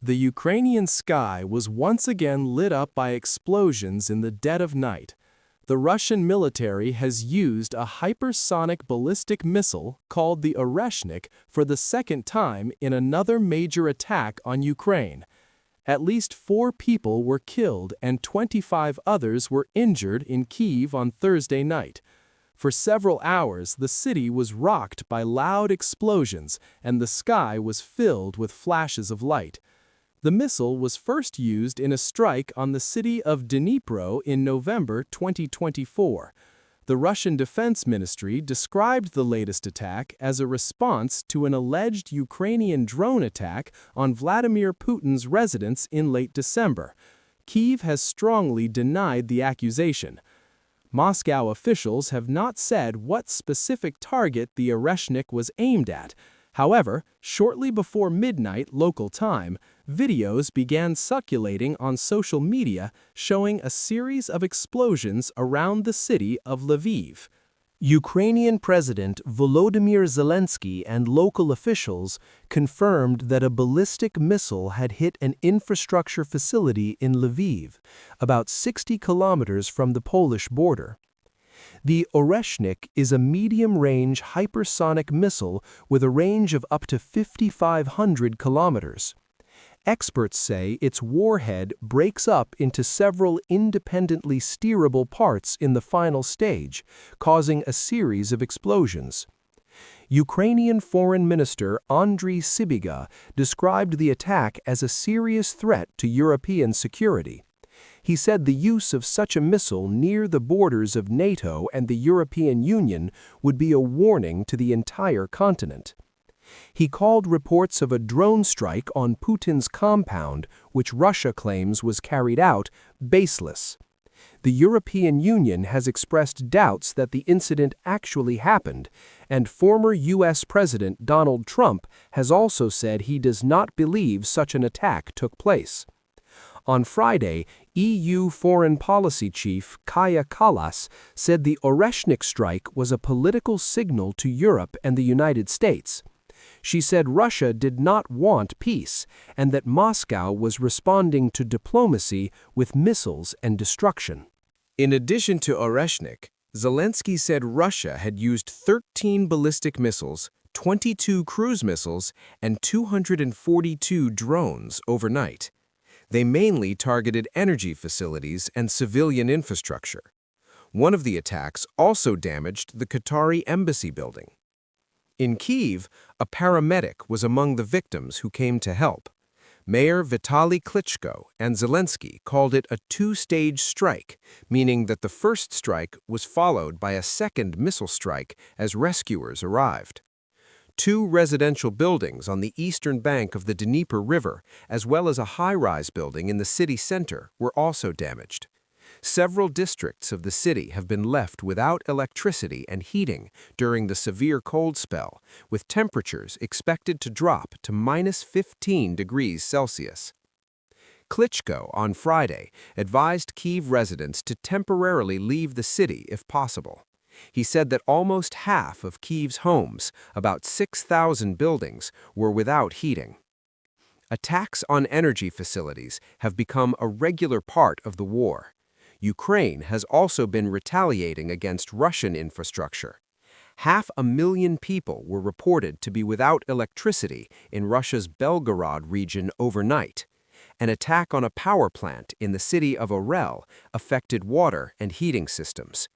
The Ukrainian sky was once again lit up by explosions in the dead of night. The Russian military has used a hypersonic ballistic missile called the Oreshnik for the second time in another major attack on Ukraine. At least 4 people were killed and 25 others were injured in Kyiv on Thursday night. For several hours, the city was rocked by loud explosions and the sky was filled with flashes of light. The missile was first used in a strike on the city of Dnipro in November 2024. The Russian Defense Ministry described the latest attack as a response to an alleged Ukrainian drone attack on Vladimir Putin's residence in late December. Kyiv has strongly denied the accusation. Moscow officials have not said what specific target the Oreshnik was aimed at. However, shortly before midnight local time, videos began circulating on social media showing a series of explosions around the city of Lviv. Ukrainian President Volodymyr Zelensky and local officials confirmed that a ballistic missile had hit an infrastructure facility in Lviv, about 60 kilometers from the Polish border. The Oreshnik is a medium-range hypersonic missile with a range of up to 5,500 kilometers. Experts say its warhead breaks up into several independently steerable parts in the final stage, causing a series of explosions. Ukrainian Foreign Minister Andriy Sybiga described the attack as a serious threat to European security. He said the use of such a missile near the borders of NATO and the European Union would be a warning to the entire continent. He called reports of a drone strike on Putin's compound, which Russia claims was carried out, baseless. The European Union has expressed doubts that the incident actually happened, and former U.S. President Donald Trump has also said he does not believe such an attack took place. On Friday, EU Foreign Policy Chief Kaja Kallas said the Oreshnik strike was a political signal to Europe and the United States. She said Russia did not want peace and that Moscow was responding to diplomacy with missiles and destruction. In addition to Oreshnik, Zelensky said Russia had used 13 ballistic missiles, 22 cruise missiles, and 242 drones overnight. They mainly targeted energy facilities and civilian infrastructure. One of the attacks also damaged the Qatari embassy building. In Kyiv, a paramedic was among the victims who came to help. Mayor Vitaly Klitschko and Zelensky called it a 2-stage strike, meaning that the first strike was followed by a second missile strike as rescuers arrived. 2 residential buildings on the eastern bank of the Dnieper River, as well as a high-rise building in the city center, were also damaged. Several districts of the city have been left without electricity and heating during the severe cold spell, with temperatures expected to drop to -15 degrees Celsius. Klitschko, on Friday, advised Kyiv residents to temporarily leave the city if possible. He said that almost half of Kyiv's homes, about 6,000 buildings, were without heating. Attacks on energy facilities have become a regular part of the war. Ukraine has also been retaliating against Russian infrastructure. 500,000 people were reported to be without electricity in Russia's Belgorod region overnight. An attack on a power plant in the city of Orel affected water and heating systems.